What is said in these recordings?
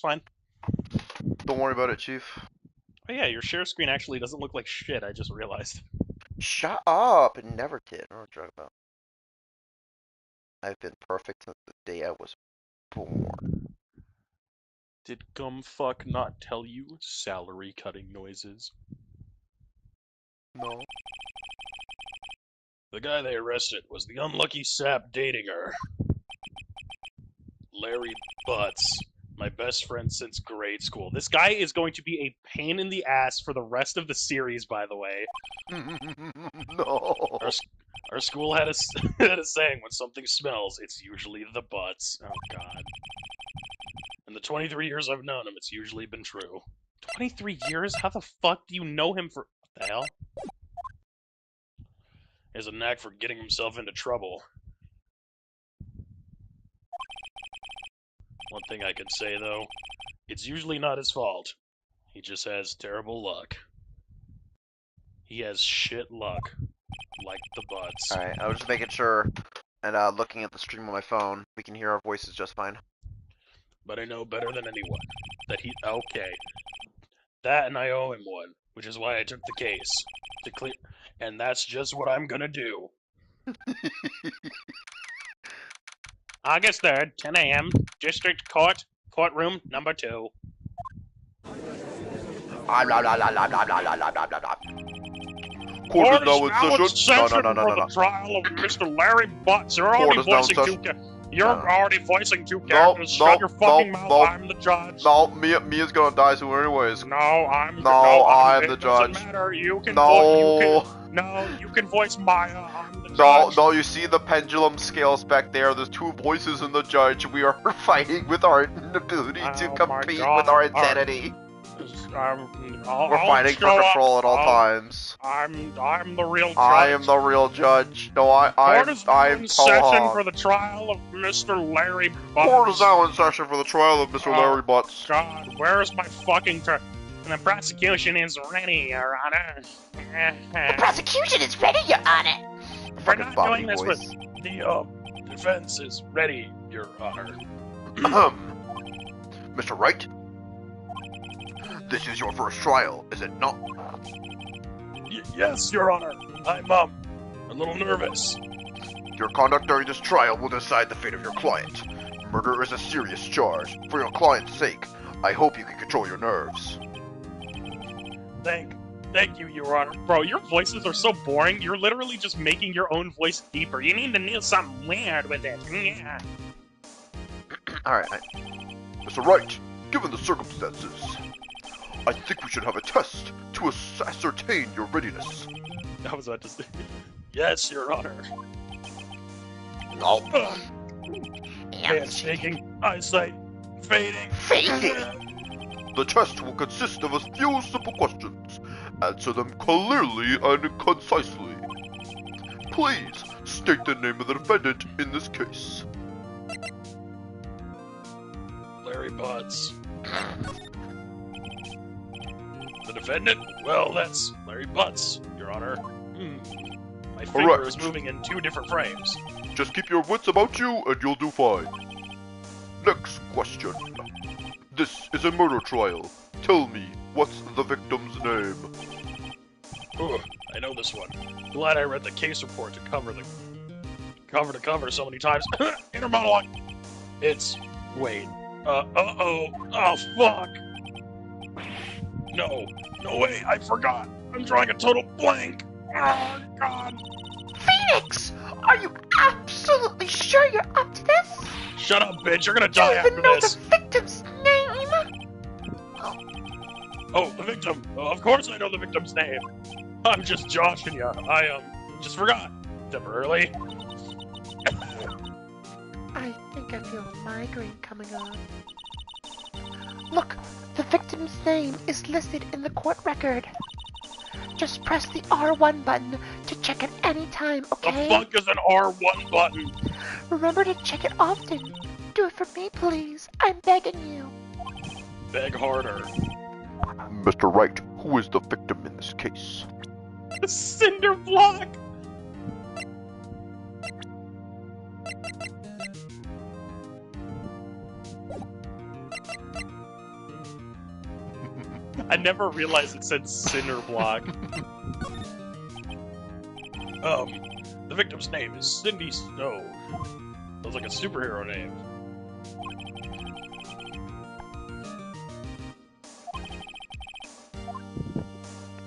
fine. Don't worry about it, Chief. Oh yeah, your share screen actually doesn't look like shit, I just realized. Shut up! It never did. I don't know what you're talking about. I've been perfect since the day I was born. Did Gumfuck not tell you salary cutting noises? No. The guy they arrested was the unlucky sap dating her. Larry Butts, my best friend since grade school. This guy is going to be a pain in the ass for the rest of the series, by the way. No. Our school had a, had a saying, when something smells, it's usually the butts. Oh, God. In the 23 years I've known him, it's usually been true. 23 years? How the fuck do you know him for... What the hell? He has a knack for getting himself into trouble. One thing I can say, though, it's usually not his fault. He just has terrible luck. He has shit luck. Like the butts. Alright, I was just making sure, and looking at the stream on my phone, we can hear our voices just fine. But I know better than anyone that he... Okay. That and I owe him one, which is why I took the case. To clear... And that's just what I'm gonna do. August 3rd, 10 a.m., District Court, Courtroom number 2. Court is now in session. No. For the trial of Mr. Larry Butts. You're already voicing two characters. You're already voicing two characters. Shut your fucking mouth. I'm the judge. No, Mia's gonna die soon anyways. No, I'm the judge. It doesn't matter. You can you can voice Maya. I'm the judge. No, you see the pendulum scales back there. There's two voices in the judge. We are fighting with our inability to compete with our insanity. We're fighting for control at all times. I'm the real judge. I am the real judge. No, I'm in session for the trial of Mr. Larry Butts. Court is now in session for the trial of Mr. Larry Butts. God, where's my fucking turn? And the prosecution is ready, Your Honor. The prosecution is ready, Your Honor. We're not doing this with the defense is ready, Your Honor. Mr. Wright? This is your first trial, is it not? Yes, Your Honor. I'm, a little nervous. Your conduct during this trial will decide the fate of your client. Murder is a serious charge. For your client's sake, I hope you can control your nerves. Thank you, Your Honor. Bro, your voices are so boring. You're literally just making your own voice deeper. You need to do something weird with it. Yeah. Alright, Mr. Wright, given the circumstances, I think we should have a test to ascertain your readiness. I was about to say, yes, Your Honor. No. Hands shaking, eyesight fading. The test will consist of a few simple questions. Answer them clearly and concisely. Please state the name of the defendant in this case. Larry Butts. The defendant? Well, that's Larry Butts, Your Honor. My finger is moving in 2 different frames. Just keep your wits about you and you'll do fine. Next question. This is a murder trial. Tell me, what's the victim's name? Ooh, I know this one. Glad I read the case report to cover so many times. Inner monologue. It's Wade. Oh, fuck. No, way, I forgot. I'm drawing a total blank. Oh, God. Phoenix! Are you absolutely sure you're up to this? Shut up, bitch. You're gonna die after this. Do you even know the victim's name? Oh, the victim. Of course I know the victim's name. I'm just joshing ya. I, just forgot. Temporarily. I think I feel a migraine coming on. Look, the victim's name is listed in the court record. Just press the R1 button to check it any time, okay? The fuck is an R1 button? Remember to check it often. Do it for me, please. I'm begging you. Beg harder. Mr. Wright, who is the victim in this case? The cinder block! I never realized it said cinder block. The victim's name is Cindy Snow. Sounds like a superhero name.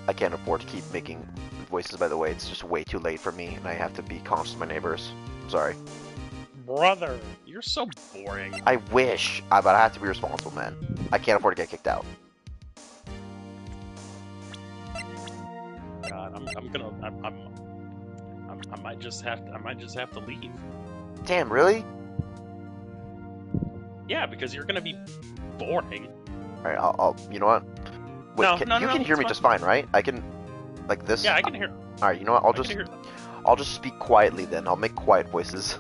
I can't afford to keep making voices, by the way. It's just way too late for me, and I have to be conscious of my neighbors. Sorry. Brother, you're so boring. I wish, but I have to be responsible, man. I can't afford to get kicked out. God, I might just have to leave. Damn, really? Yeah, because you're gonna be boring. Alright, I'll you know what? Wait, you can hear me just fine, right? I can, like this? Yeah, I can hear. Alright, you know what? I'll just speak quietly then. I'll make quiet voices.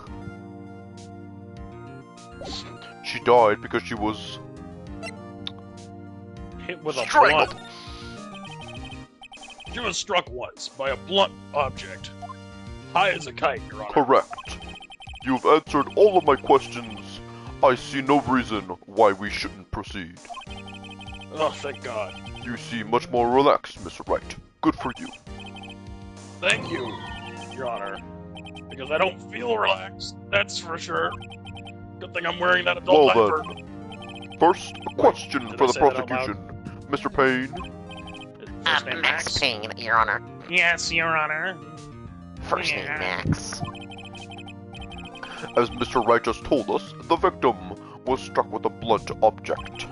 She died because she was hit with a strangled. blunt. She was struck once by a blunt object. High as a kite, Your Honor. Correct. You've answered all of my questions. I see no reason why we shouldn't proceed. Oh, thank God. You seem much more relaxed, Mr. Wright. Good for you. Thank you, Your Honor. Because I don't feel relaxed, that's for sure. Good thing I'm wearing that adult diaper. First, a question for the prosecution. Mr. Payne? Max Payne, Your Honor. Yes, Your Honor. First name Max. As Mr. Wright just told us, the victim was struck with a blunt object.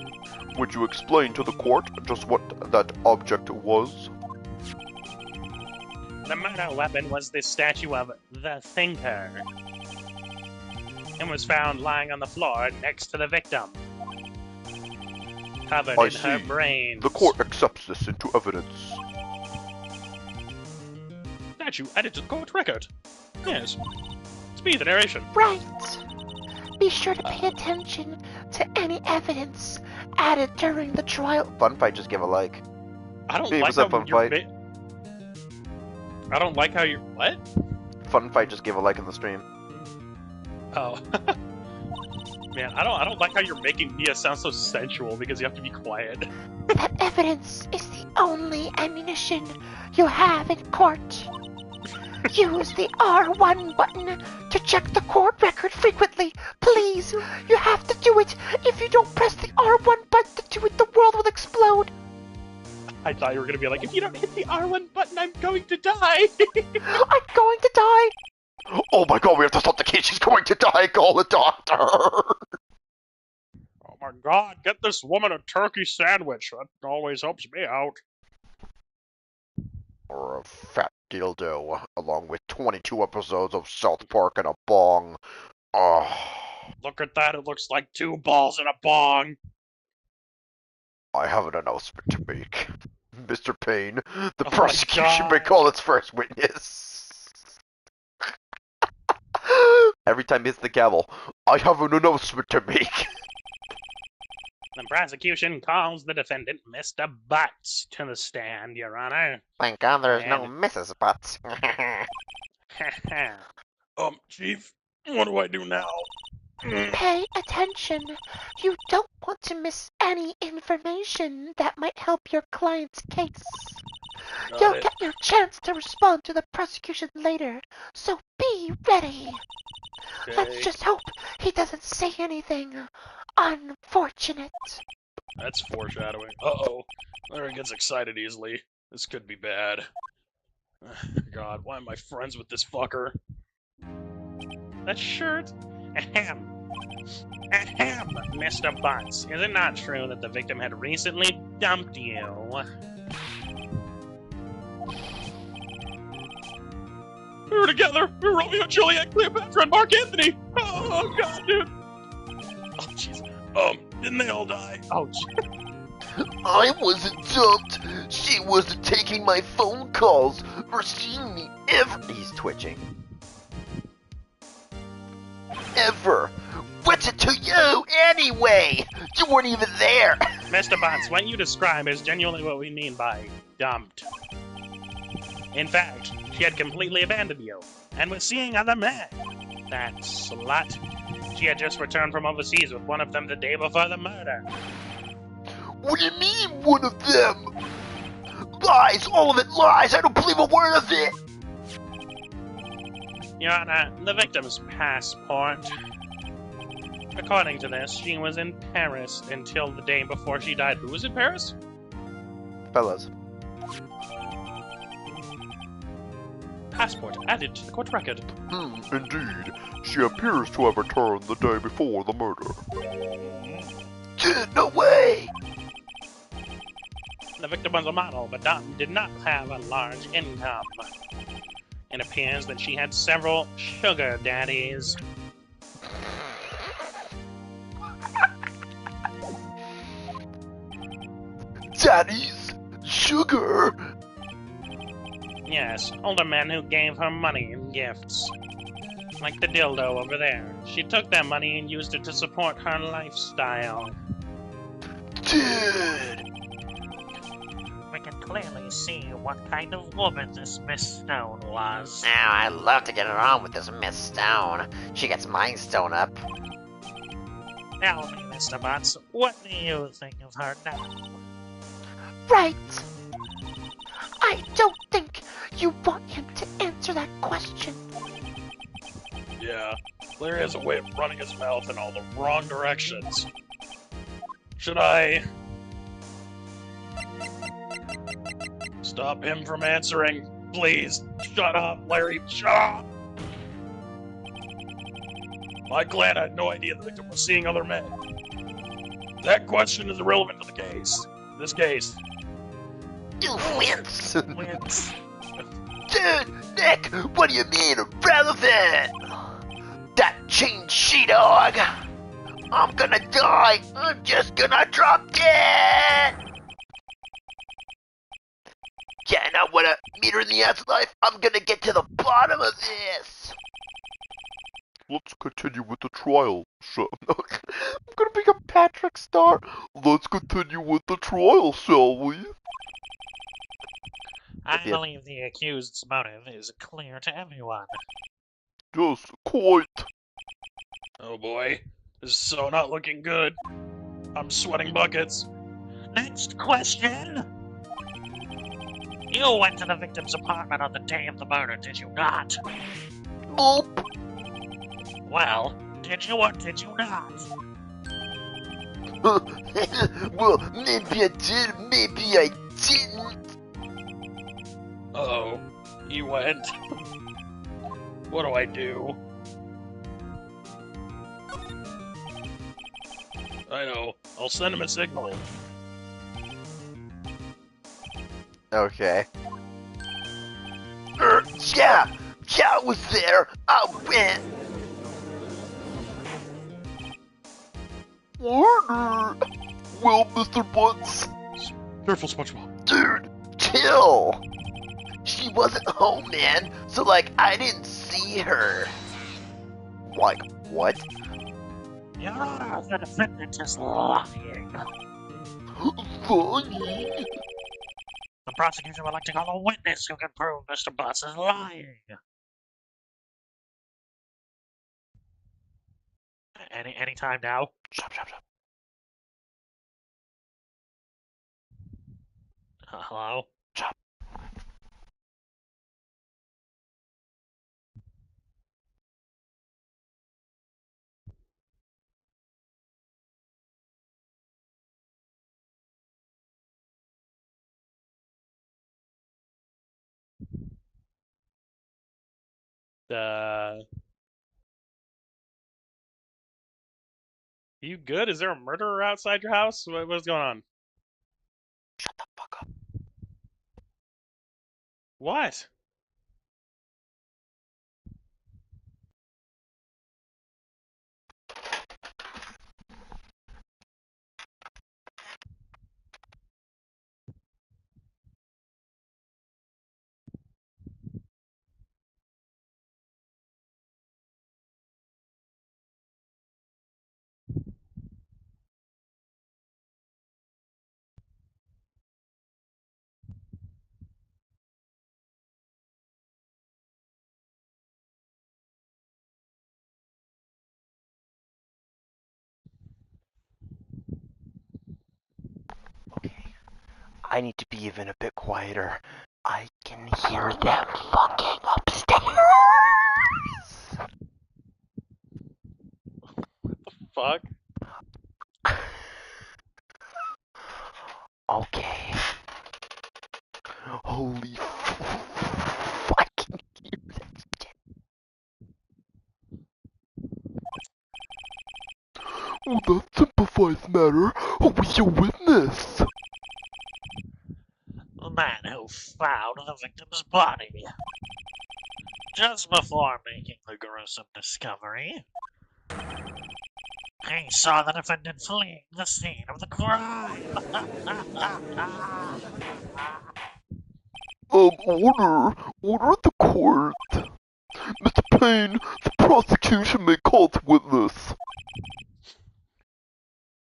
Would you explain to the court just what that object was? The murder weapon was the statue of the Thinker. It was found lying on the floor next to the victim. Covered in her brains. The court accepts this into evidence. Statue added to the court record. Yes. It's me, the narration. Right. Be sure to pay attention to any evidence added during the trial. Fun fight, just give a like. I don't hey, like how how you're... I don't like how you're... What? Fun fight, just give a like in the stream. Oh. Man, I don't like how you're making Mia sound so sensual because you have to be quiet. That evidence is the only ammunition you have in court. Use the R1 button to check the court record frequently. Please, you have to do it. If you don't press the R1 button to do it, the world will explode. I thought you were gonna be like, if you don't hit the R1 button, I'm going to die. I'm going to die. Oh my God, we have to stop the case. She's going to die. Call the doctor. Oh my God, get this woman a turkey sandwich. That always helps me out. Or a fat dildo, along with 22 episodes of South Park and a bong. Oh. Look at that, it looks like 2 balls in a bong. I have an announcement to make. Mr. Payne, the prosecution may call its first witness. Every time he hits the gavel, I have an announcement to make. The prosecution calls the defendant Mr. Butts to the stand, Your Honor. Thank God there's no Mrs. Butts. Chief, what do I do now? Pay attention. You don't want to miss any information that might help your client's case. You'll get your chance to respond to the prosecution later, so be ready. Okay. Let's just hope he doesn't say anything unfortunate. That's foreshadowing. Uh-oh. Larry gets excited easily. This could be bad. God, why am I friends with this fucker? That shirt? Ahem. Ahem, Mr. Butts. Is it not true that the victim had recently dumped you? We were together! We were Romeo, Juliet, Cleopatra, and Mark Anthony! Oh, God, dude! Oh, jeez. Didn't they all die? Oh, jeez. I wasn't dumped. She wasn't taking my phone calls or seeing me ever. He's twitching. Ever. What's it to you, anyway? You weren't even there. Mr. Butts, what you describe is genuinely what we mean by dumped. In fact, she had completely abandoned you, and was seeing other men. That slut. She had just returned from overseas with one of them the day before the murder. What do you mean, one of them? Lies! All of it lies! I don't believe a word of it! Your Honor, the victim's passport. According to this, she was in Paris until the day before she died. Who was in Paris? Fellas. Passport added to the court record. Indeed. She appears to have returned the day before the murder. No way! The victim was a model, but did not have a large income. It appears that she had several sugar daddies. Daddies? Sugar? Yes, older men who gave her money and gifts. Like the dildo over there. She took that money and used it to support her lifestyle. Dude! We can clearly see what kind of woman this Miss Stone was. Now, I'd love to get it on with this Miss Stone. She gets my stone up. Tell me, Mr. Butts, what do you think of her now? Right. I don't think you want him to answer that question. Yeah, Larry has a way of running his mouth in all the wrong directions. Should I stop him from answering? Please, shut up, Larry, shut up! My clan had no idea the victim was seeing other men. That question is irrelevant to the case. This case. You wins. Wins. Dude, Nick, what do you mean irrelevant? That chain she-dog! I'm gonna die! I'm just gonna drop dead! Yeah, and I wanna meet her in the afterlife. I'm gonna get to the bottom of this! Let's continue with the trial. I'm gonna become Patrick Star. Let's continue with the trial, shall we? I believe the accused's motive is clear to everyone. Just quite. Oh boy, this is so not looking good. I'm sweating buckets. Next question. You went to the victim's apartment on the day of the murder, did you not? Nope. Well, did you or did you not? Well, maybe I did, maybe I didn't. Uh-oh, he went. What do I do? I know, I'll send him a signal. Okay. Yeah, I was there. I went. Warner. Well, Mr. Butts. Careful, SpongeBob. Dude, chill. She wasn't home, man. So, like, I didn't see her. Like, what? Your Honor, the defendant is lying. Lying? The prosecution would like to call a witness who can prove Mr. Butts is lying. Any time now? Shut. Hello? Shut. You good? Is there a murderer outside your house? What's going on? Shut the fuck up. What? I need to be even a bit quieter. I can hear them fucking upstairs. Fuck. Okay. Holy fucking hear that shit. Oh, that simplifies matter. Who was your witness? The man who found the victim's body. Just before making the gruesome discovery, he saw the defendant fleeing the scene of the crime. Order at the court. Mr. Payne, the prosecution may call to witness.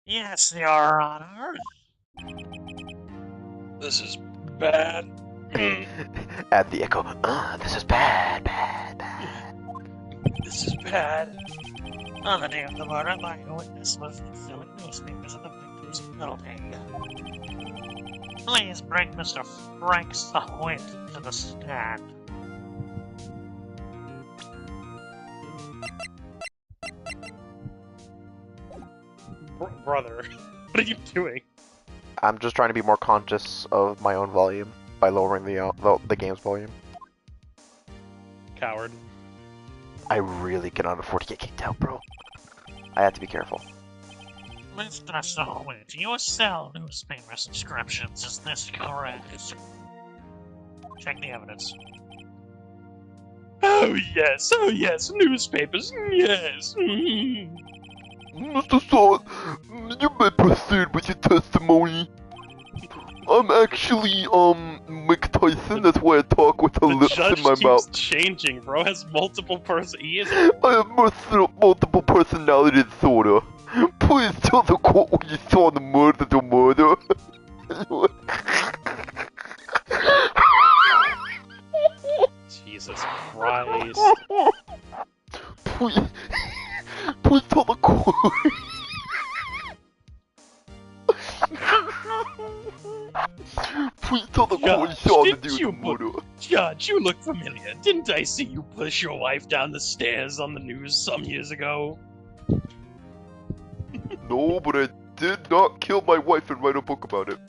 Yes, Your Honor. This is bad. Add the echo. This is bad. This is bad. On the day of the murder, my witness was selling newspapers at the victim's building. Please bring Mr. Frank Sahwit to the stand. Brother, what are you doing? I'm just trying to be more conscious of my own volume by lowering the game's volume. Coward. I really cannot afford to get kicked out, bro. I have to be careful. Mr. Sahwit, you sell newspaper subscriptions, is this correct? Check the evidence. Oh yes, newspapers, yes. Mr. Sod, you may proceed with your testimony. I'm actually, Mike Tyson, that's why I talk with the lips in my mouth. The judge keeps changing, bro, has multiple personalities. I have multiple personality disorder. Please tell the court what you saw in the murder. Jesus Christ. Please tell the court. Please tell the court you saw the dude in the murder. Judge, you look familiar. Didn't I see you push your wife down the stairs on the news some years ago? No, but I did not kill my wife and write a book about it.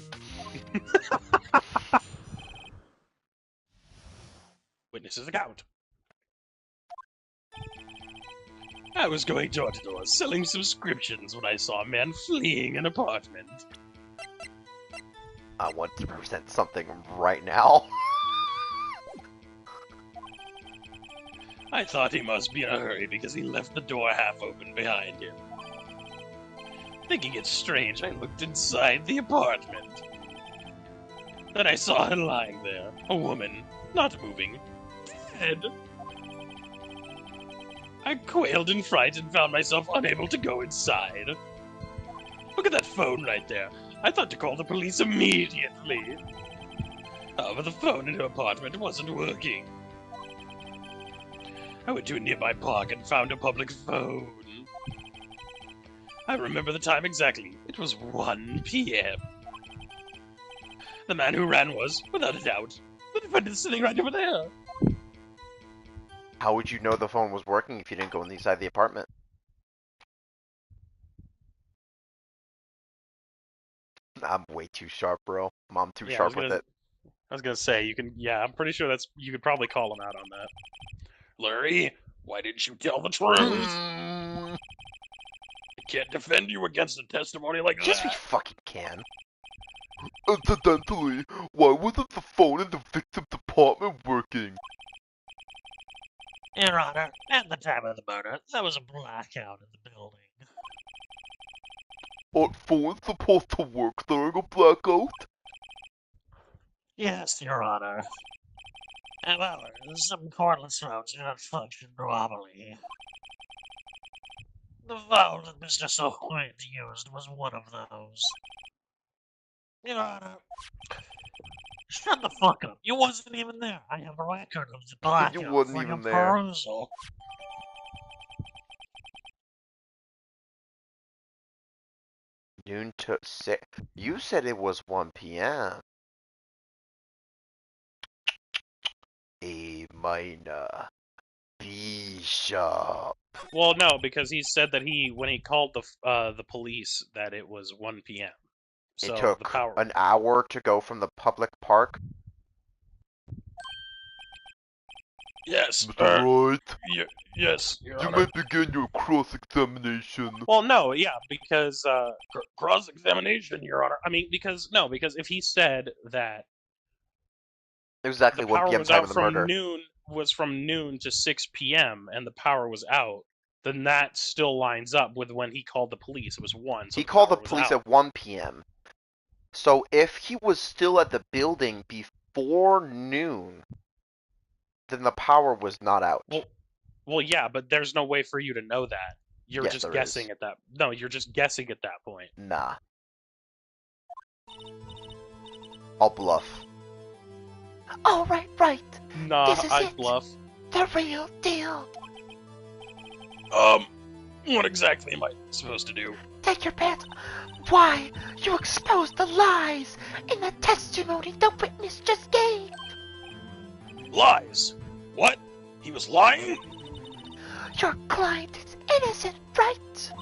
Witnesses account. I was going door to door selling subscriptions when I saw a man fleeing an apartment. I want to present something right now. I thought he must be in a hurry because he left the door half open behind him. Thinking it strange, I looked inside the apartment. Then I saw her lying there, a woman, not moving, dead. I quailed in fright and found myself unable to go inside. Look at that phone right there. I thought to call the police immediately. However, the phone in her apartment wasn't working. I went to a nearby park and found a public phone. I remember the time exactly. It was 1 p.m. The man who ran was, without a doubt, the defendant sitting right over there. How would you know the phone was working if you didn't go inside the apartment? I'm way too sharp, bro. I'm too sharp with it. I was gonna say, you can, yeah, I'm pretty sure you could probably call him out on that. Larry, why didn't you tell the truth? I can't defend you against a testimony like Yes, that. we fucking can. Incidentally, why wasn't the phone in the victim's apartment working? Your Honor, at the time of the murder, there was a blackout in the building. Aren't phones supposed to work during a blackout? Yes, Your Honor. However, some cordless phones do not function normally. The phone that Mr. Sahwit used was one of those. Your Honor, shut the fuck up. You wasn't even there. I have a record of the blackout for your perusal. Noon to 6. You said it was 1 p.m. A minor. Bishop. Well, no, because he said that when he called the police that it was 1 p.m. So It took the power... an hour to go from the public park. Yes. Mr. Wright. Yes, Your You Honor. may begin your cross-examination. Well, no, yeah, because cross-examination, Your Honor. I mean, because if he said that Exactly the 1 power p.m. was time out of the from murder. noon to 6 p.m. and the power was out, then that still lines up with when he called the police. It was 1. So He called the power was police out. at 1 p.m. So if he was still at the building before noon, then the power was not out. Well, yeah, but there's no way for you to know that. You're Yes, just there guessing is. at that. No, you're just guessing at that point. Nah. I'll bluff. All right. Nah, This is I it. bluff. The real deal. What exactly am I supposed to do? Take your pants. Why? You exposed the lies in the testimony the witness just gave. Lies. What? He was lying? Your client is innocent, right?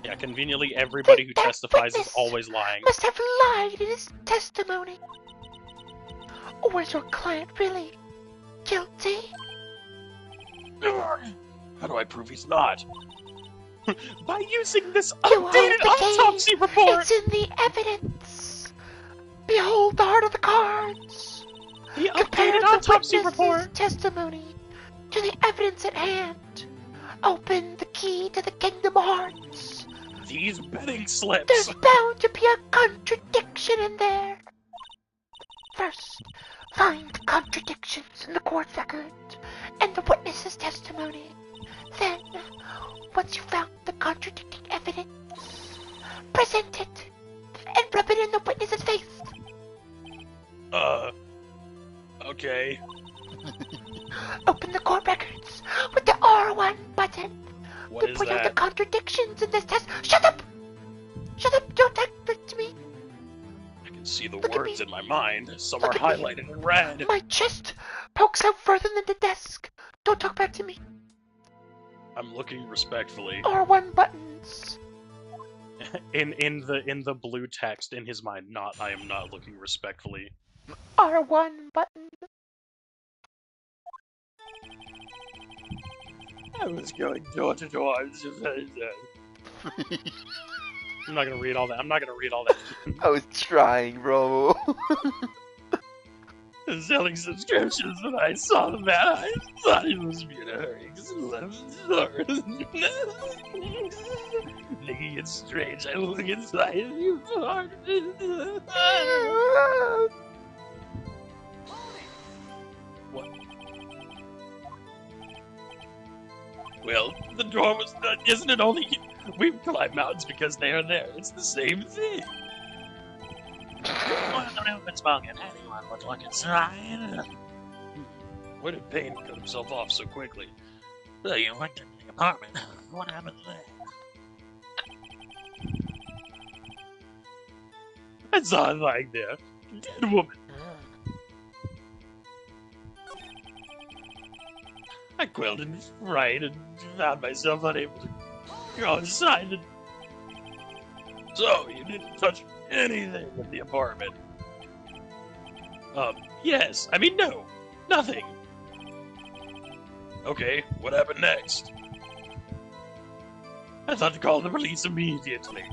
Yeah, conveniently everybody who That testifies is witness always lying. Must have lied in his testimony. Or is your client really guilty? How do I prove he's not? By using this You updated hold the autopsy case. report! It's in the evidence. Behold the heart of the cards. The Compare updated the autopsy witness's report! testimony to the evidence at hand. Open the key to the Kingdom of Hearts. These betting slips! There's bound to be a contradiction in there. First, find the contradictions in the court record and the witness's testimony. Then, once you've found the contradicting evidence, present it and rub it in the witness's face. Okay. Open the court records with the R1 button. What to is point out the that? contradictions in this test. Shut up! Shut up! Don't talk to me. I can see the Look at words me. in my mind. Some Look are at me. highlighted in red. My chest pokes out further than the desk. Don't talk back to me. I'm looking respectfully. R1 buttons. In the blue text in his mind, I am not looking respectfully. R1 button. I was going door to door. I'm not gonna read all that. I was trying, bro. Selling subscriptions when I saw the man. I thought he must be in a hurry because he left the store. Thinking it's strange, I look inside of you. What? Well, the door was not. Isn't it only we climb mountains because they are there? It's the same thing. Well, the room is spoken. Anyone would look inside. Where did Payne cut himself off so quickly? So you went into the apartment. What happened there? I saw it lying there. Dead woman. I quilled and fried and found myself unable to go inside. And... So, you didn't touch anything in the apartment? Yes. I mean, no. Nothing. Okay, what happened next? I thought to call the police immediately.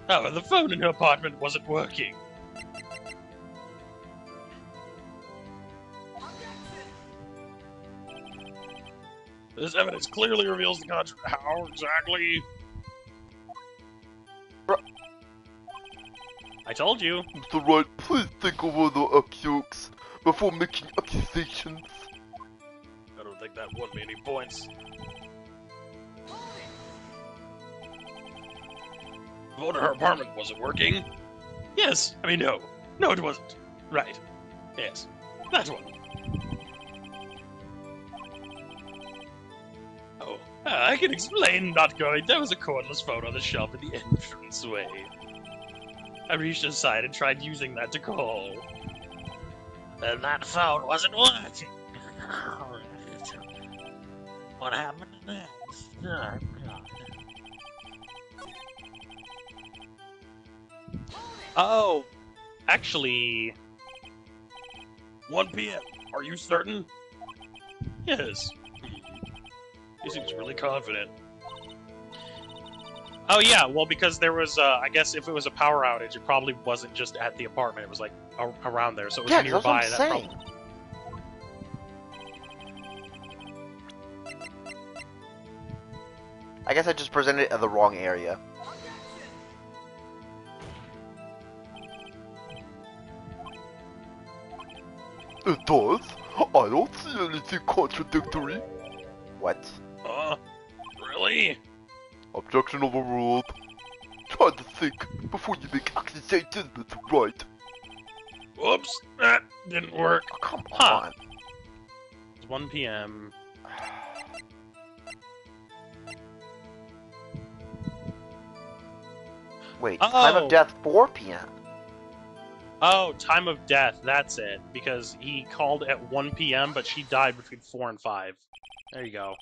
However, the phone in her apartment wasn't working. This evidence clearly reveals the contrary. How exactly? I told you. Mr. Wright, please think over the accused before making accusations. I don't think that won me any points. The phone in her apartment wasn't working. Yes, I mean no. No, it wasn't. Right. Yes. That one. Oh, I can explain not going. There was a cordless phone on the shelf in the entranceway. I reached inside and tried using that to call. And that phone wasn't working. What happened next? Oh, God. Oh, actually, 1 p.m. Are you certain? Yes. He seems really confident. Oh yeah, well because there was, I guess if it was a power outage, it probably wasn't just at the apartment. It was like around there, so it was Yeah, nearby. that's what I'm saying. I guess I just presented it in the wrong area. It does? I don't see anything contradictory. What? Really? Objection overruled. Try to think before you make accusations, Mr. Wright. Whoops, that didn't work. Oh, come on. It's 1 p.m. Wait, time of death 4 p.m. Oh, time of death, that's it. Because he called at 1 p.m., but she died between 4 and 5. There you go.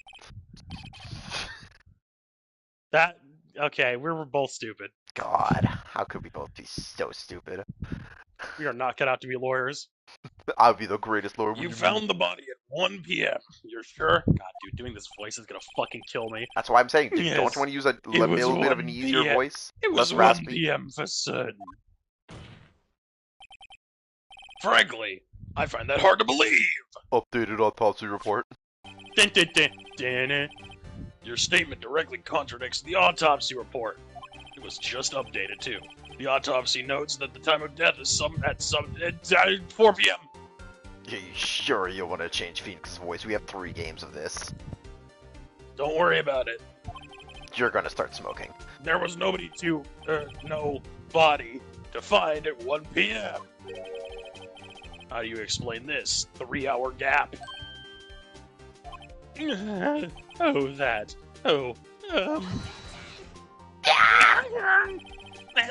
Okay, we were both stupid. God, how could we both be so stupid? We are not cut out to be lawyers. I'll be the greatest lawyer. You found the body at 1 p.m. You're sure? God, dude, doing this voice is gonna fucking kill me. That's why I'm saying, dude, Yes. don't you want to use a little bit of an easier voice? It was 1 p.m. for certain. Frankly, I find that hard to believe. Updated autopsy report. Dun, dun, dun, dun. Your statement directly contradicts the autopsy report. It was just updated too. The autopsy notes that the time of death is at 4 p.m. Are you sure you want to change Phoenix's voice? We have 3 games of this. Don't worry about it. You're gonna start smoking. There was no body to find at 1 p.m. How do you explain this 3-hour gap? This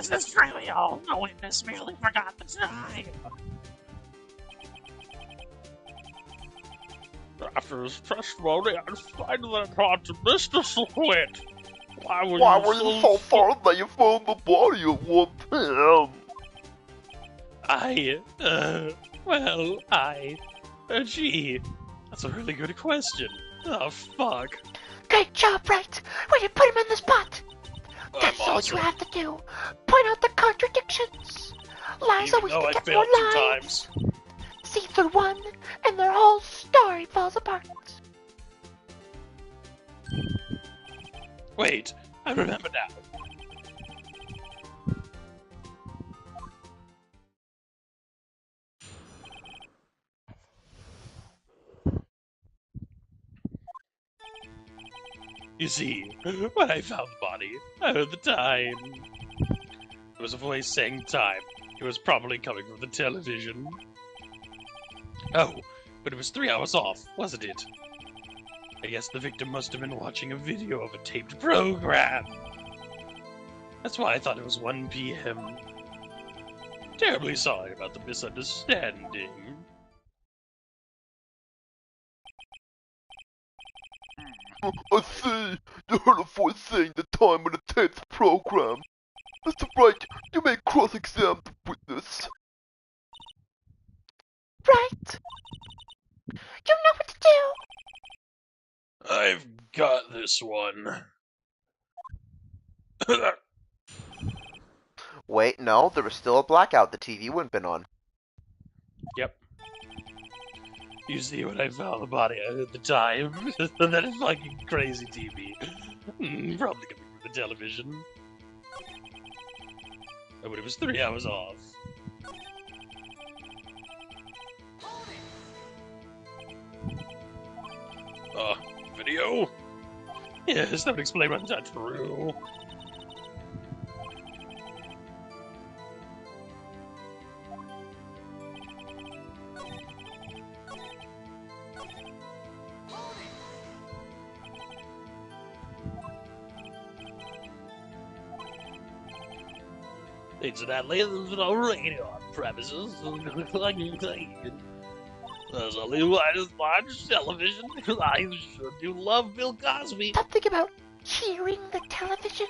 is trivial. The witness merely forgot the time. After his testimony, I find that hard to miss the split. Why were you so certain that you found the body at 1 p.m.? Gee, that's a really good question. Oh, fuck. Great job, Wright. Way to put him on the spot. That's all you have to do. Point out the contradictions. Lies always get more lies. See through one, and their whole story falls apart. Wait, I remember now. You see, when I found the body, I heard the time. There was a voice saying time. It was probably coming from the television. Oh, but it was 3 hours off, wasn't it? I guess the victim must have been watching a video of a taped program. That's why I thought it was 1 p.m. Terribly sorry about the misunderstanding. I see. You heard a voice saying the time of the taped program. Mr. Wright, you may cross-examine the witness. Right. You know what to do. I've got this one. Wait, no, there was still a blackout. The TV wouldn't have been on. Yep. You see, when I found the body, I heard the time. That fucking crazy TV. Probably coming from the television. Oh, but it was 3 hours off. Video? Yes, that would explain why that's true. Incidentally, there's no radio on premises. There's only one large television. I'm sure you love Bill Cosby. Something about hearing the television?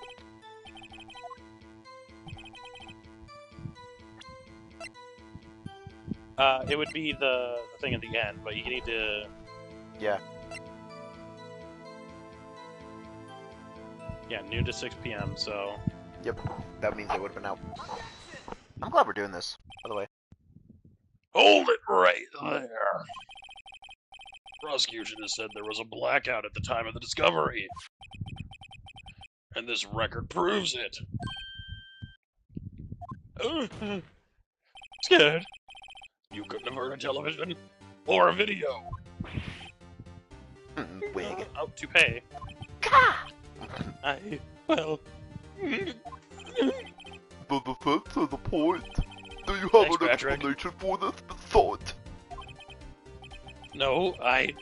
It would be the thing at the end, but you need to... Yeah. Yeah, noon to 6 p.m., so... Yep, that means it would have been out. I'm glad we're doing this, by the way. Hold it right there! Prosecution has said there was a blackout at the time of the discovery. And this record proves it. Scared? You couldn't have heard a television or a video. Wig. Oh, toupee. Gah! Well... The defense has a point. Do you have Thanks, an Patrick. explanation for this thought? No, I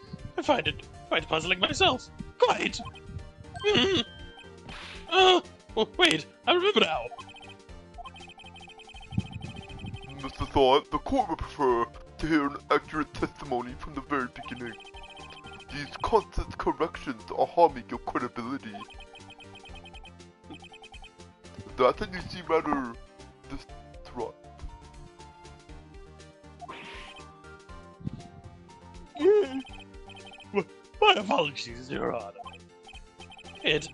find it quite puzzling myself. Quite. Oh, wait, I remember now. Mr. Thought, the court would prefer to hear an accurate testimony from the very beginning. These constant corrections are harming your credibility. That's an easy matter. Distraught. My apologies, Your Honor. It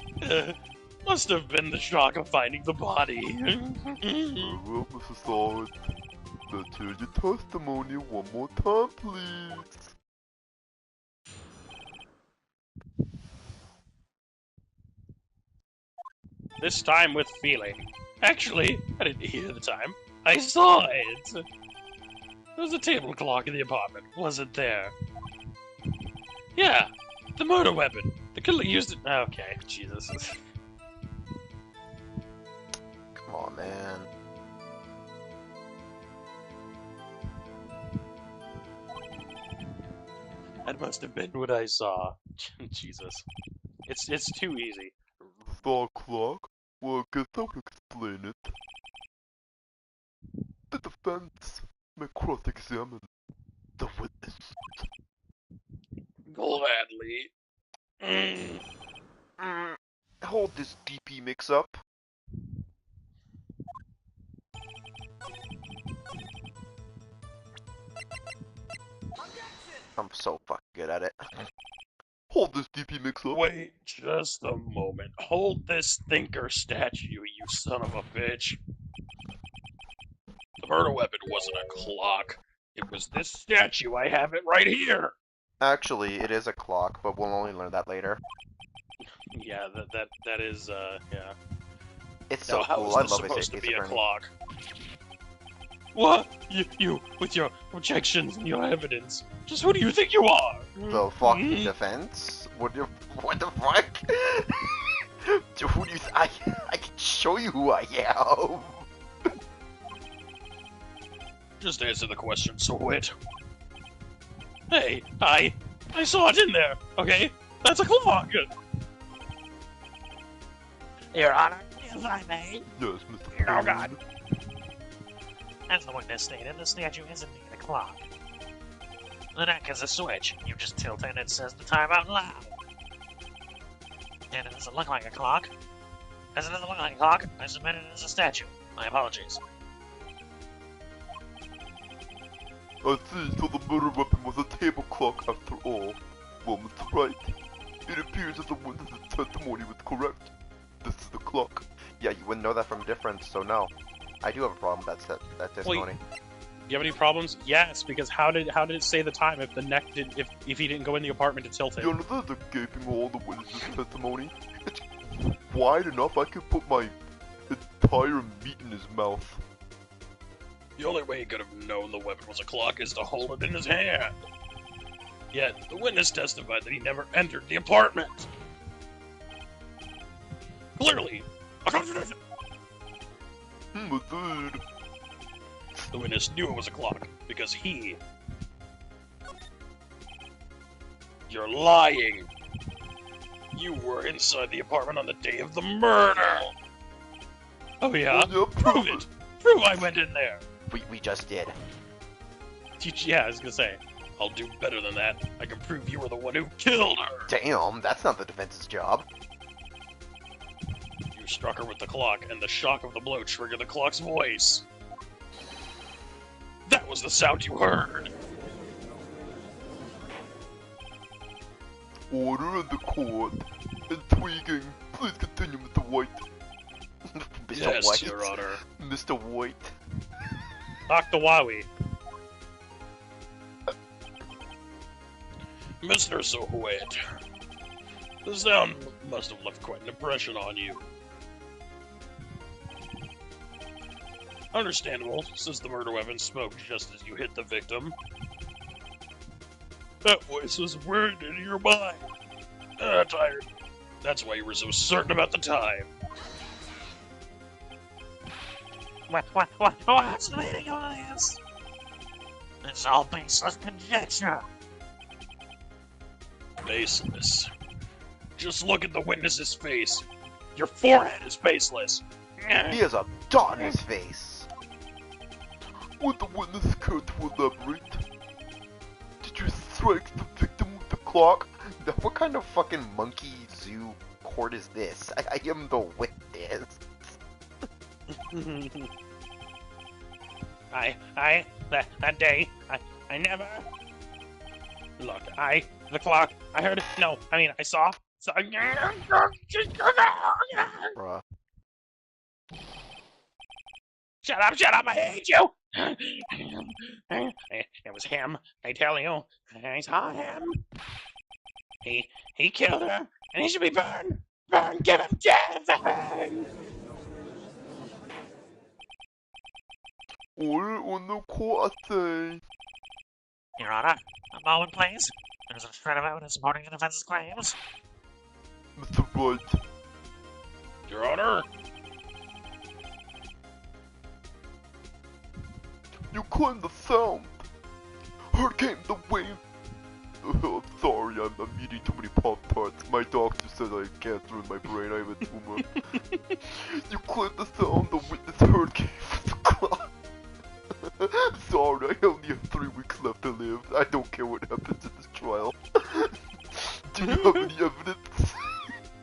must have been the shock of finding the body. Well, Mrs. Thought, let's hear your testimony one more time, please. This time with feeling. Actually, I didn't hear the time. I saw it. There was a table clock in the apartment, wasn't there? Yeah, the murder weapon. The killer used it. Okay, Jesus. Come on, man. That must have been what I saw. Jesus. It's too easy. The clock? Well, I guess I would explain it. The defense may cross-examine the witness. Gladly. Hold this DP mix-up. I'm so fucking good at it. Hold this DP mix-up. Wait just a moment. Hold this thinker statue, you son of a bitch. The murder weapon wasn't a clock. It was this statue. I have it right here. Actually, it is a clock, but we'll only learn that later. Yeah, that is yeah. It's Now, so how cool. is I this love supposed to Ace be a Attorney. clock? What? You with your objections and your evidence. Just who do you think you are? The fucking defense? What the fuck? Who do you I can show you who I am. Just answer the question, Swit. Hey, I saw it in there, okay? That's a clock! Your Honor, if I may. Yes, Mr. Oh, God. As the witness stated, the statue is indeed a clock. The neck is a switch. You just tilt it and it says the time out loud. And it doesn't look like a clock. As it doesn't look like a clock, I submit it as a statue. My apologies. I see, so the murder weapon was a table clock after all. Well, Mr. Wright, it appears that the witness's testimony was correct. This is the clock. Yeah, you wouldn't know that from difference, so no. I do have a problem with that testimony. You have any problems? Yes, because how did it say the time if the neck did if he didn't go in the apartment to tilt it? You know, there's a gaping hole in the witness's testimony. It's wide enough I could put my entire meat in his mouth. The only way he could have known the weapon was a clock is to hold it in his hand. Yet, the witness testified that he never entered the apartment. Clearly, a contradiction. Dude. The witness knew it was a clock, because he... You're lying. You were inside the apartment on the day of the murder. Oh yeah? Oh, yeah, Prove it. Prove I went in there. We just did. Yeah, I was gonna say. I'll do better than that. I can prove you were the one who killed her! Damn, that's not the defense's job. You struck her with the clock, and the shock of the blow triggered the clock's voice. That was the sound you heard! Order in the court. Intriguing. Please continue, Mr. White. Mr. Yes, White. Your Honor. Mr. White. Dr. Wowie. Mr. Sohwit, the sound must have left quite an impression on you. Understandable, since the murder weapon spoke just as you hit the victim. That voice was burned into your mind. Tired. That's why you were so certain about the time. What's the meaning of this? It's all baseless conjecture. Baseless. Just look at the witness's face. Your forehead is faceless. He has a dot in his face. Would the witness care to elaborate? Did you strike the victim with the clock? Now, what kind of fucking monkey zoo court is this? I am the witness. That day, I never... Look, the clock, I heard, no, I mean, I saw... Bruh. Shut up, I hate you! It was him, I tell you. I saw him. He killed her, and he should be burned! Burn, give him death! Order on the court, I say. Your Honor, a moment, please. There's a shred of evidence supporting the defense's claims. Mr. Wright. Your Honor? You claim the sound. Hurricane the wave. I'm sorry, I'm eating too many Pop-Tarts. My doctor says I have cancer in my brain. I have a tumor. You claim the sound the witness heard came from the clock. Sorry, I only have 3 weeks left to live. I don't care what happens in this trial. Do you have any evidence?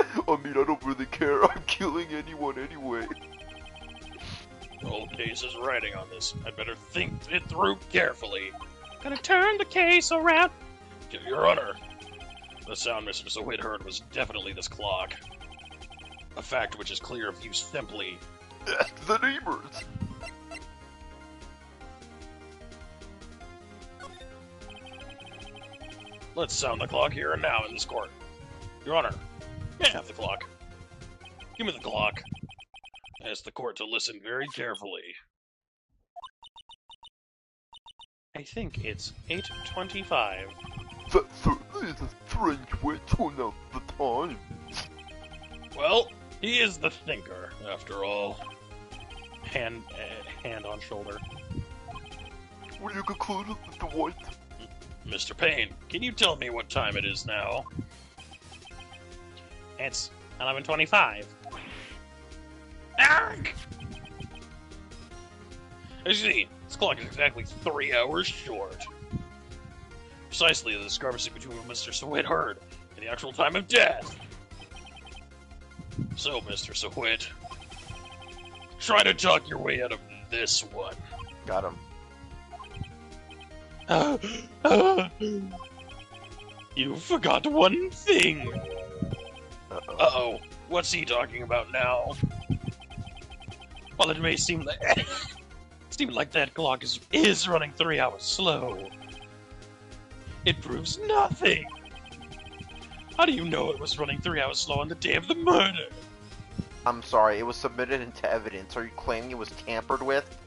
I mean, I don't really care. I'm killing anyone anyway. The whole case is writing on this. I'd better think it through carefully. Gonna turn the case around. Your Honor, the sound Mr. Sohwit heard was definitely this clock. A fact which is clear if you simply... Ask the neighbors! Let's sound the clock here and now in this court. Your Honor, may I have the clock? Give me the clock. I ask the court to listen very carefully. I think it's 8:25. That certainly is a strange way to announce the time. Well, he is the thinker, after all. Hand on shoulder. What do you conclude, Mr. White? Mr. Payne, can you tell me what time it is now? It's 11:25. Arrgh! I see, this clock is exactly 3 hours short. Precisely the discrepancy between what Mr. Sohwit heard and the actual time of death. So, Mr. Sohwit, try to talk your way out of this one. Got him. You forgot one thing. Uh-oh. Uh-oh, what's he talking about now? While it may seem like that clock is running 3 hours slow, it proves nothing. How do you know it was running 3 hours slow on the day of the murder? I'm sorry, it was submitted into evidence. Are you claiming it was tampered with?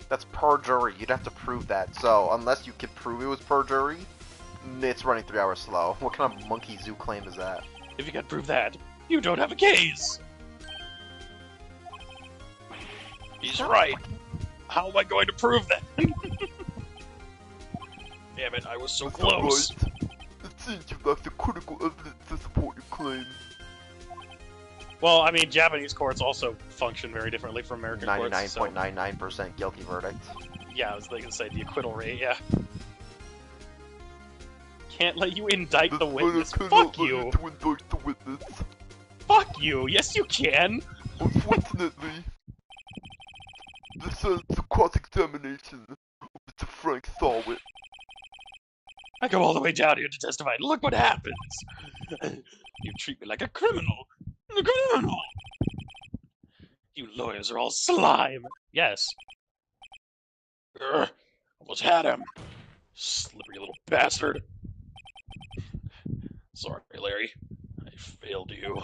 That's perjury. You'd have to prove that. So, unless you can prove it was perjury, it's running 3 hours slow. What kind of monkey zoo claim is that? If you can't prove that, you don't have a case. He's right. How am I going to prove that? Damn it, I was so close. Right. It seems you lack the critical evidence to support your claim. Well, I mean, Japanese courts also function very differently from American courts. 99.99% guilty verdict. Yeah, I was going to say the acquittal rate, yeah. can't let you indict the witness. Fuck you! Fuck you! Yes, you can! Unfortunately, this is the cross-examination of Mr. Frank Thorwitt. I come all the way down here to testify, and look what happens! You treat me like a criminal! A criminal! You lawyers are all slime! Yes. Almost had him. Slippery little bastard. Sorry, Larry. I failed you.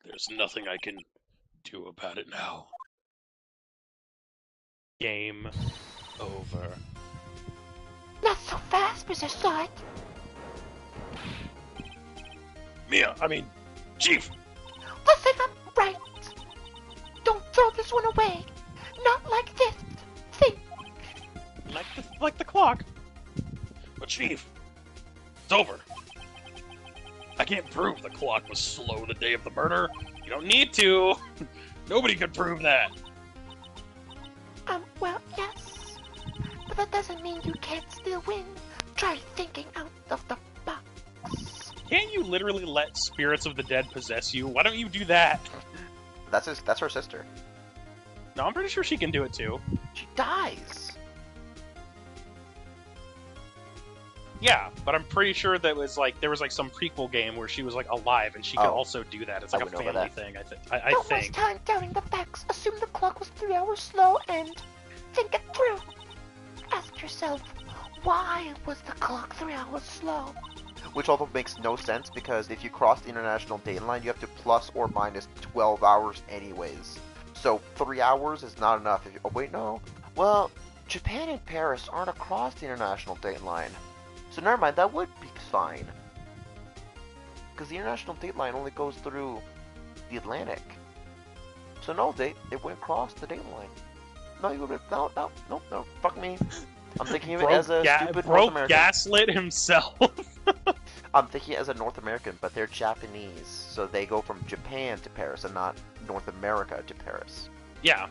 There's nothing I can do about it now. Game over. Not so fast, Mr. Stark. Chief! Listen up, right? Don't throw this one away. Not like this. Think. Like the clock. But Chief, it's over. I can't prove the clock was slow the day of the murder. You don't need to. Nobody could prove that. Well, yes. But that doesn't mean you can't still win. Try thinking out of the box. Can't you literally let spirits of the dead possess you? Why don't you do that? That's her sister. No, I'm pretty sure she can do it too. She dies. Yeah, but I'm pretty sure that was there was some prequel game where she was alive and she could also do that. It's like a family thing. I think. Don't waste time doubting the facts. Assume the clock was 3 hours slow and think it through. Ask yourself, why was the clock 3 hours slow? Which although makes no sense because if you cross the international date line, you have to plus or minus 12 hours anyways. So 3 hours is not enough. Oh wait, no. Well, Japan and Paris aren't across the international date line. So never mind, that would be fine. Because the international date line only goes through the Atlantic. So no, they went across the date line. No, you would no, fuck me. I'm thinking of it as a stupid North American. Gaslit himself. I'm thinking as a North American, but they're Japanese, so they go from Japan to Paris and not North America to Paris. Yeah.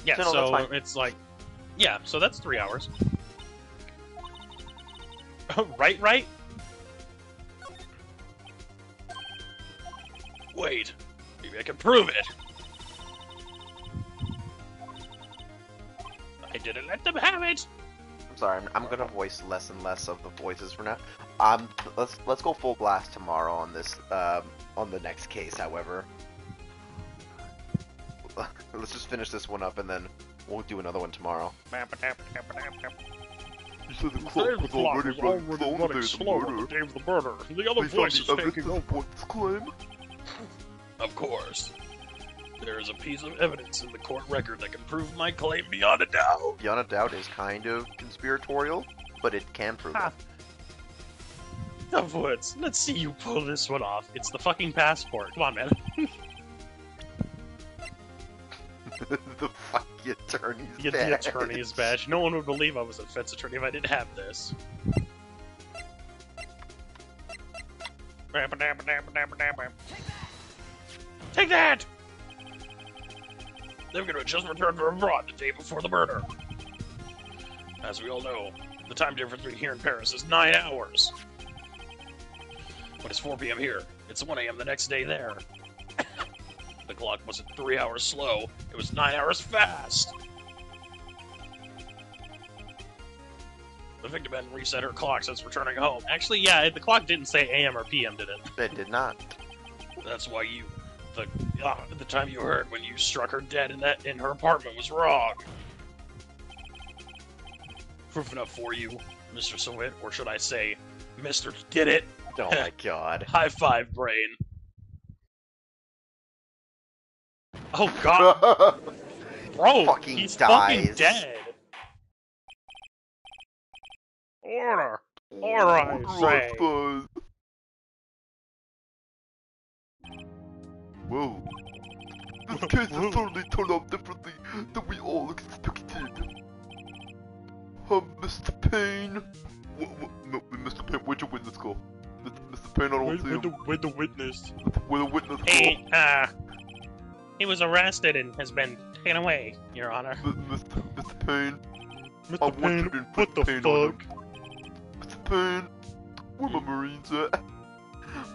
Yeah, so it's yeah, so that's 3 hours. Right? Wait, maybe I can prove it. I didn't let them have it. I'm sorry, I'm gonna voice less and less of the voices for now. Let's go full blast tomorrow on this on the next case. However, let's just finish this one up and then we'll do another one tomorrow. You said the clock was already running slow on the day of the murder. The other voice is taking over. Claim? Of course. There is a piece of evidence in the court record that can prove my claim beyond a doubt. Beyond a doubt is kind of conspiratorial, but it can prove it. Of Woods, let's see you pull this one off. It's the fucking passport. Come on, man. The fucking attorney's badge. The attorney's badge. No one would believe I was a defense attorney if I didn't have this. Take that! They're gonna just return from abroad the day before the murder. As we all know, the time difference between here and Paris is 9 hours. When it's 4 p.m. here, it's 1 a.m. the next day there. The clock wasn't 3 hours slow, it was 9 hours fast. The victim hadn't reset her clock since returning home. Actually, yeah, the clock didn't say AM or PM, did it? It did not. That's why the time you heard when you struck her dead in her apartment was wrong. Proof enough for you, Mr. Sawit, or should I say, Mr. Get It? Oh my god. High five, brain. Oh god. Bro, fucking he's dies. Fucking dead. Order, I say. Whoa. This case has certainly turned out differently than we all expected. Mr. Payne. Mr. Payne, where'd your witness go? Mr. Payne, I don't see him. Where'd the witness? Where'd the witness go? Hey, he was arrested and has been taken away, Your Honor. Mr. Payne. Mr. Payne, what the fuck? Mr. Payne. Where my Marines at?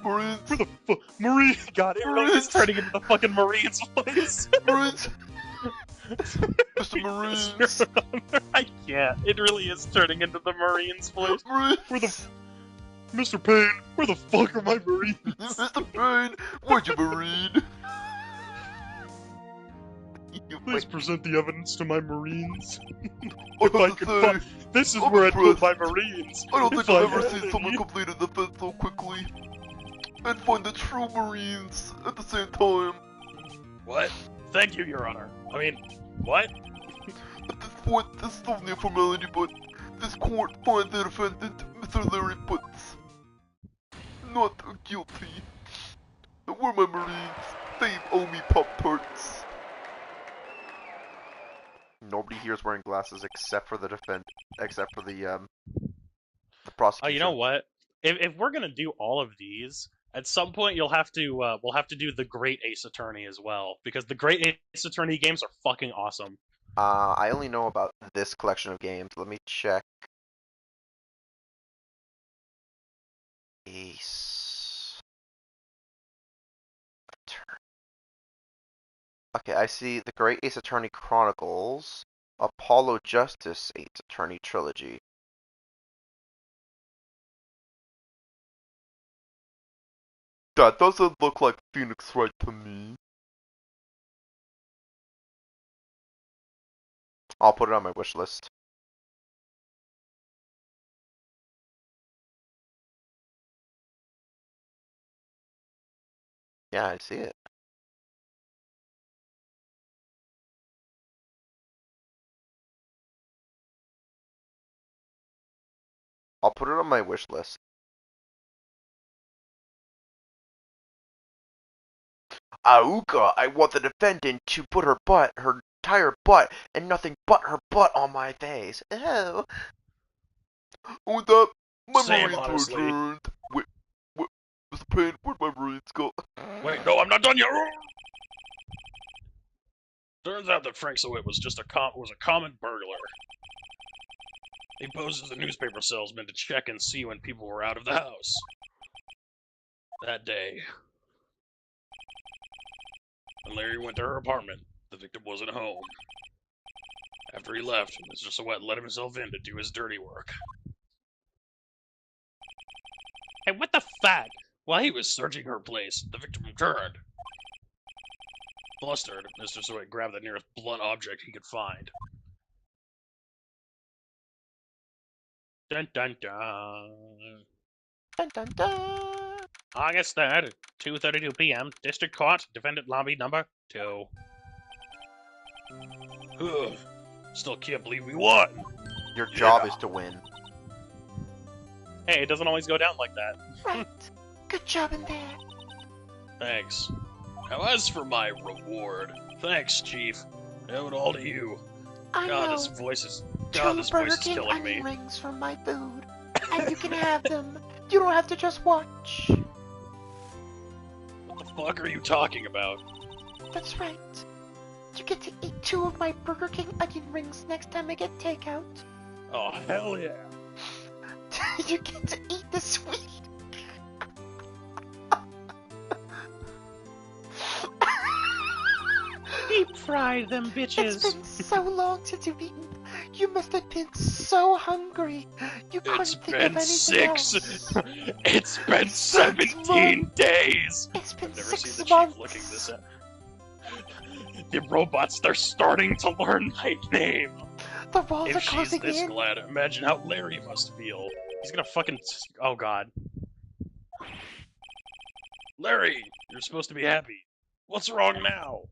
Marines. Where the fuck? Marine. God, it really is turning into the fucking Marines place. Marines. Mr. Marines. I can't. It really is turning into the Marines place. Marines. Where the... Mr. Payne, where the fuck are my Marines? Mr. Payne, where'd you Marine? Please present the evidence to my Marines. I If I could find... This is where I'd put my Marines. I don't think I've ever seen someone complete an event so quickly. And find the true Marines at the same time. What? Thank you, Your Honor. I mean, what? At this point, this is only a formality, but this court finds the defendant, Mr. Larry Butts, not guilty. And where my Marines? They owe me Pop-Tarts. Nobody here is wearing glasses except for the the prosecution. Oh, you know what? If we're gonna do all of these, at some point you'll have to we'll have to do the Great Ace Attorney as well, because the Great Ace Attorney games are fucking awesome. I only know about this collection of games. Let me check. Ace Attorney. Okay, I see the Great Ace Attorney Chronicles, Apollo Justice Ace Attorney Trilogy. That doesn't look like Phoenix Wright to me. I'll put it on my wish list. Yeah, I see it. I'll put it on my wish list. Auka, I want the defendant to put her entire butt, and nothing but her butt on my face. Oh. With that, my Marines returned. Wait, Mr. Payne, where'd my Marines go? Wait, no, I'm not done yet. Turns out that Frank Sowit was just a common burglar. He posed as a newspaper salesman to check and see when people were out of the house. That day, when Larry went to her apartment, the victim wasn't home. After he left, Mr. Sowet let himself in to do his dirty work. Hey, what the fuck? While he was searching her place, the victim returned. Flustered, Mr. Sowet grabbed the nearest blunt object he could find. Dun dun dun. Dun dun dun. August 3rd, 2:32 p.m., District Court, Defendant Lobby number 2. Ugh. Still can't believe we won. Your job is to win. Hey, it doesn't always go down like that. Right. Good job in there. Thanks. Now as for my reward, thanks, Chief. I owe it all to you. I God, know. this voice is Burger King killing onion me. rings from my food, and you can have them. You don't have to just watch. What the fuck are you talking about? That's right. You get to eat 2 of my Burger King onion rings next time I get takeout. Oh, hell yeah. You get to eat the sweet. Deep fry them bitches. It's been so long since you've eaten. You must have been so hungry. You couldn't It's think been of anything else. It's been 17 days. It's been I've never 6 seen the months. Chief looking this up. The robots, they're starting to learn my name. The walls If are she's closing this in. glad, imagine how Larry must feel. He's gonna fucking... Oh, God. Larry, you're supposed to be happy. What's wrong now?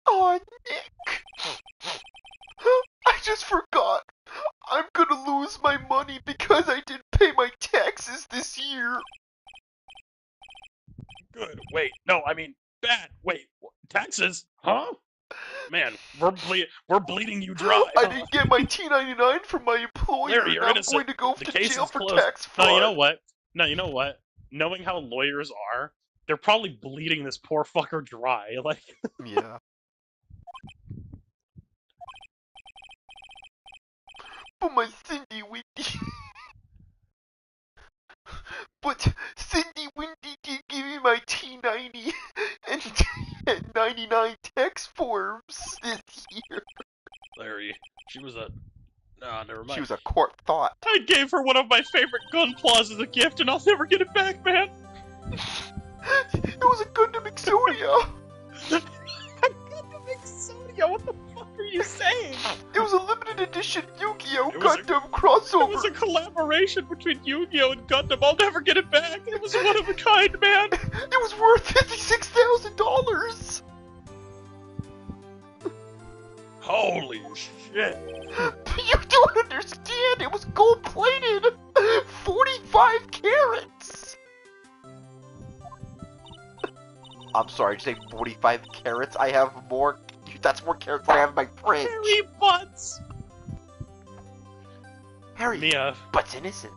Oh, Nick. I just forgot. I'm gonna lose my money because I didn't pay my taxes this year. Good. Wait, no, I mean, bad. Wait, taxes? Huh? Man, we're bleeding you dry. I didn't get my T99 from my employer, Larry, you're and I'm innocent. going to go The to case jail is for closed. tax fraud. No, you know what? No, you know what? Knowing how lawyers are, they're probably bleeding this poor fucker dry. Like, Yeah. But my Cindy, we She was a... No, never mind. She was a court thought. I gave her one of my favorite gun claws as a gift, and I'll never get it back, man. It was a Gundam Exodia. Gundam Exodia? What the fuck are you saying? It was a limited edition Yu-Gi-Oh! Gundam crossover. It was a collaboration between Yu-Gi-Oh! And Gundam. I'll never get it back. It was one of a kind, man. It was worth $56,000. Holy shit. You don't understand. It was gold-plated. 45 carats. I'm sorry, did you say 45 carats? I have more. That's more carats than I have in my fridge. Harry Butts. Harry, Mia. Butts innocent.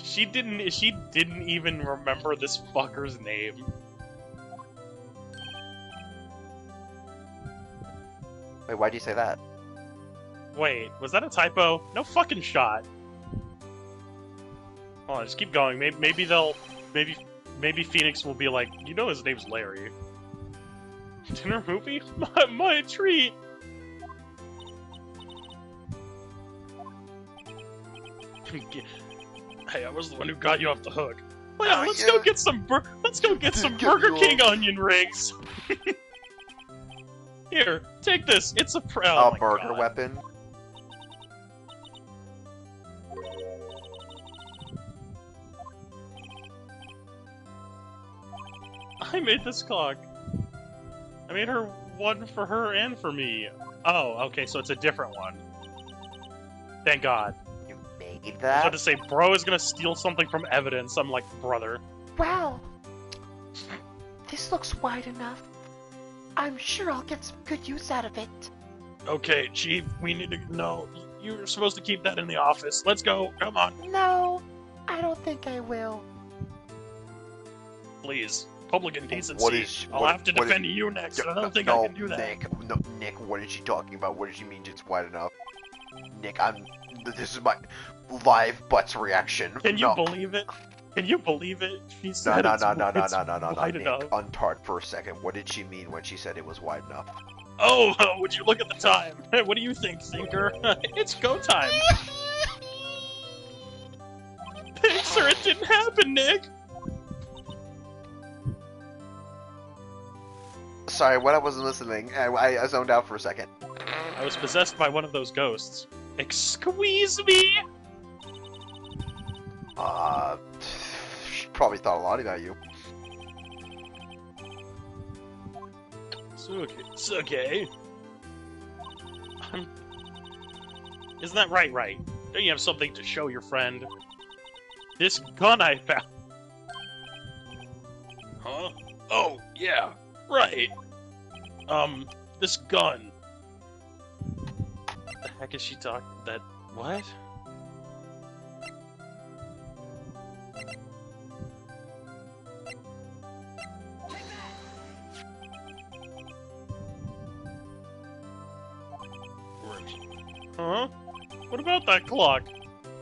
She didn't even remember this fucker's name. Wait, why'd you say that? Wait, was that a typo? No fucking shot. Hold on, just keep going. Maybe Phoenix will be like, you know his name's Larry. Dinner movie? My treat! Hey, I was the one who got you off the hook. Well, yeah, let's go get some Burger King onion rings. Here, take this. It's a burger weapon. I made this clock. I made her one for her and for me. Oh, okay, so it's a different one. Thank God. You made I was that? about to say, bro is gonna steal something from evidence. I'm like, brother. Wow. This looks wide enough. I'm sure I'll get some good use out of it. Okay, Chief, we need to... No, you're supposed to keep that in the office. Let's go, come on. No, I don't think I will. Please. Public indecency. I'll have to defend you next. I don't think I can do that. Nick, what is she talking about? What does she mean it's wide enough? Nick, this is my live butts reaction. Can you believe it? Can you believe it? She said no, it's wide Nick, enough. untard for a second. What did she mean when she said it was wide enough? Oh, would you look at the time? What do you think, Thinker? It's go time. Thanks, sir, it didn't happen, Nick. Sorry, when I wasn't listening, I zoned out for a second. I was possessed by one of those ghosts. Excuse me? She probably thought a lot about you. It's okay. Isn't that right? Don't you have something to show your friend? This gun I found. Huh? Oh, yeah. Right. This gun. The heck is she talking? That what? Huh? What about that clock?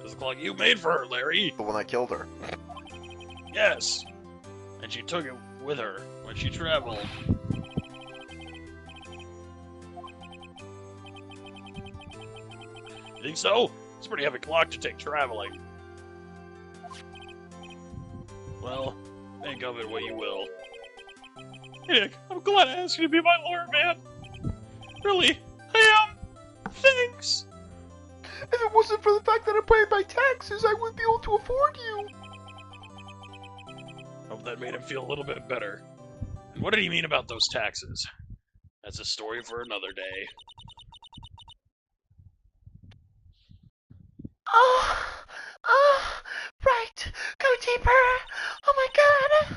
It's the clock you made for her, Larry. The one that killed her. Yes. And she took it with her when she traveled. You think so? It's a pretty heavy clock to take traveling. Well, think of it what you will. Hey Nick, I'm glad I asked you to be my lawyer, man. Really, I am. Thanks! If it wasn't for the fact that I paid my taxes, I wouldn't be able to afford you! Hope that made him feel a little bit better. And what did he mean about those taxes? That's a story for another day. Oh, right. Go deeper. Oh my god.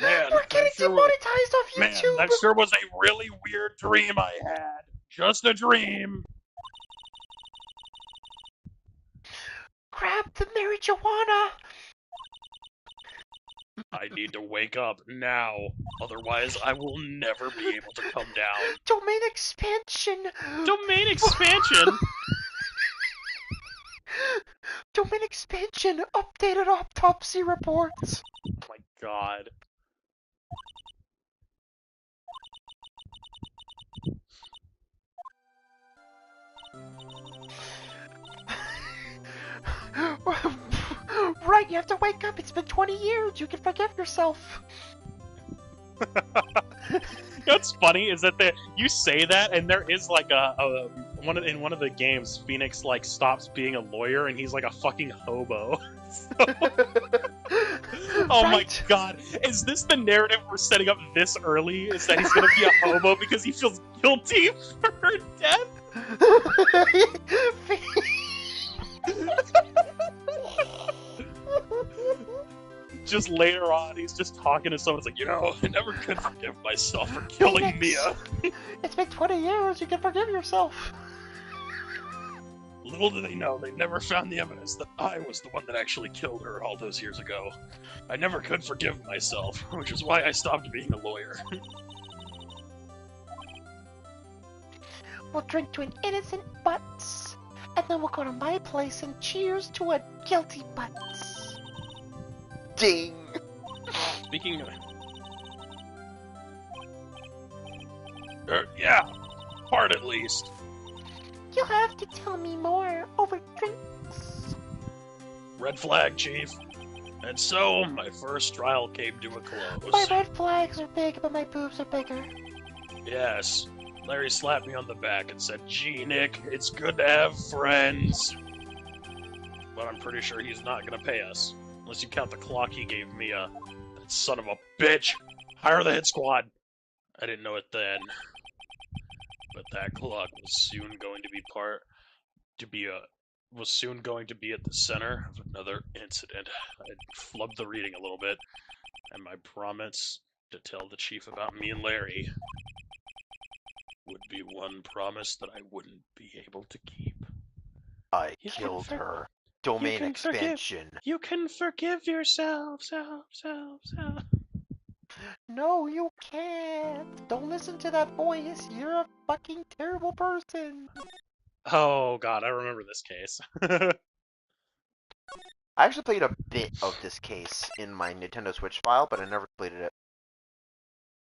Man, we're getting demonetized off YouTube. Man, that sure was a really weird dream I had. Just a dream. Grab the marijuana. I need to wake up now. Otherwise, I will never be able to come down. Domain expansion. Domain expansion? Domain expansion. Updated autopsy reports. Oh my god. right, you have to wake up. It's been 20 years. You can forgive yourself. What's funny is that you say that, and there is like in one of the games, Phoenix like stops being a lawyer, and he's like a fucking hobo. Oh my god, is this the narrative we're setting up this early? Is that he's gonna be a hobo because he feels guilty for her death? Just later on, he's just talking to someone. It's like, I never could forgive myself for killing Mia. It's been 20 years. You can forgive yourself. Little do they know, they never found the evidence that I was the one that actually killed her all those years ago. I never could forgive myself, which is why I stopped being a lawyer. We'll drink to an innocent butts, and then we'll go to my place and cheers to a guilty butts. Ding! Speaking of... yeah, part at least. You'll have to tell me more over drinks. Red flag, Chief. And so, my first trial came to a close. My red flags are big, but my boobs are bigger. Yes. Larry slapped me on the back and said, "Gee, Nick, it's good to have friends." But I'm pretty sure he's not gonna pay us. Unless you count the clock he gave me, that son of a bitch! Hire the hit squad! I didn't know it then. But that clock was soon going to be at the center of another incident. I flubbed the reading a little bit, and my promise to tell the chief about me and Larry would be one promise that I wouldn't be able to keep. I killed her. Domain expansion. You can forgive yourself, No, you can't. Don't listen to that voice. You're a fucking terrible person. Oh god, I remember this case. I actually played a bit of this case in my Nintendo Switch file, but I never completed it.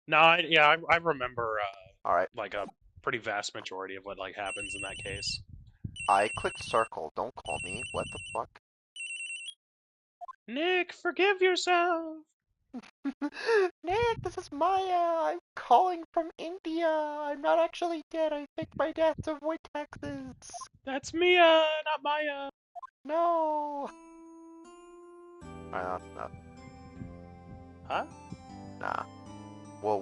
No, I remember Alright. like a pretty vast majority of what like happens in that case. I clicked circle. Don't call me. What the fuck? Nick, forgive yourself. Nick, this is Maya. I'm calling from India. I'm not actually dead. I faked my death to avoid taxes. That's Mia, not Maya. No. Huh? Huh? Nah. Well,